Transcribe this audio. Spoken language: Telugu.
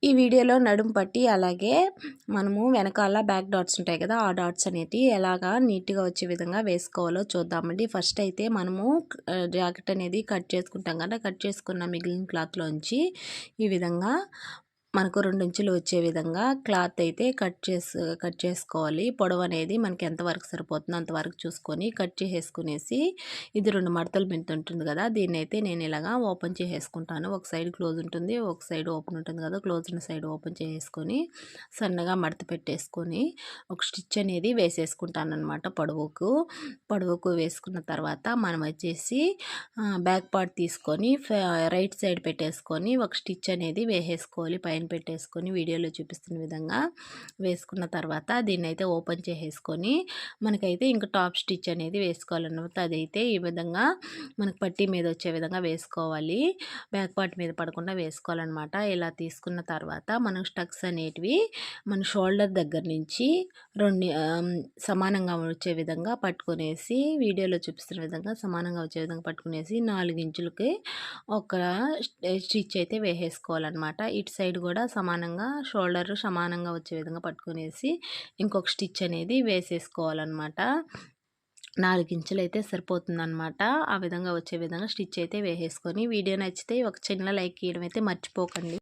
ఈ వీడియోలో నడుము పట్టి అలాగే మనము వెనకాల బ్యాక్ డాట్స్ ఉంటాయి కదా, ఆ డాట్స్ అనేవి ఎలాగా నీట్గా వచ్చే విధంగా వేసుకోవాలో చూద్దామండి. ఫస్ట్ అయితే మనము జాకెట్ అనేది కట్ చేసుకుంటాం కదా, కట్ చేసుకున్న మిగిలిన క్లాత్లోంచి ఈ విధంగా మనకు 2 ఇంచులు వచ్చే విధంగా క్లాత్ అయితే కట్ చేసుకోవాలి. పొడవు అనేది మనకి ఎంతవరకు సరిపోతుందో అంతవరకు చూసుకొని కట్ చేసేసుకునేసి, ఇది 2 మడతల మీద ఉంటుంది కదా, దీన్ని అయితే నేను ఇలాగా ఓపెన్ చేసేసుకుంటాను. ఒక సైడ్ క్లోజ్ ఉంటుంది, ఒక సైడ్ ఓపెన్ ఉంటుంది కదా, క్లోజ్ ఉన్న సైడ్ ఓపెన్ చేసుకొని సన్నగా మడత పెట్టేసుకొని ఒక స్టిచ్ అనేది వేసేసుకుంటాను అనమాట. పొడవుకు వేసుకున్న తర్వాత మనం వచ్చేసి బ్యాక్ పార్ట్ తీసుకొని రైట్ సైడ్ పెట్టేసుకొని ఒక స్టిచ్ అనేది వేసేసుకోవాలి. పైన పెట్టేసుకొని వీడియోలో చూపిస్తున్న విధంగా వేసుకున్న తర్వాత దీన్ని అయితే ఓపెన్ చేసేసుకొని మనకైతే ఇంకా టాప్ స్టిచ్ అనేది వేసుకోవాలన్నమాట. అదైతే ఈ విధంగా మనకు పట్టీ మీద వచ్చే విధంగా వేసుకోవాలి, బ్యాక్ పార్ట్ మీద పడకుండా వేసుకోవాలన్నమాట. ఇలా తీసుకున్న తర్వాత మనం స్టక్స్ అనేటివి మన షోల్డర్ దగ్గర నుంచి 2 సమానంగా వచ్చే విధంగా పట్టుకునేసి, వీడియోలో చూపిస్తున్న విధంగా సమానంగా వచ్చే విధంగా పట్టుకునేసి 4 ఇంచులకి ఒక స్టిచ్ అయితే వేసేసుకోవాలన్నమాట. ఇటు సైడ్ కూడా సమానంగా షోల్డర్ సమానంగా వచ్చే విధంగా పట్టుకునేసి ఇంకొక స్టిచ్ అనేది వేసేసుకోవాలన్నమాట. 4 ఇంచులు అయితే సరిపోతుందన్నమాట. ఆ విధంగా వచ్చే విధంగా స్టిచ్ అయితే వేసేసుకొని, వీడియో నచ్చితే ఒక చిన్న లైక్ ఇవ్వడం అయితే మర్చిపోకండి.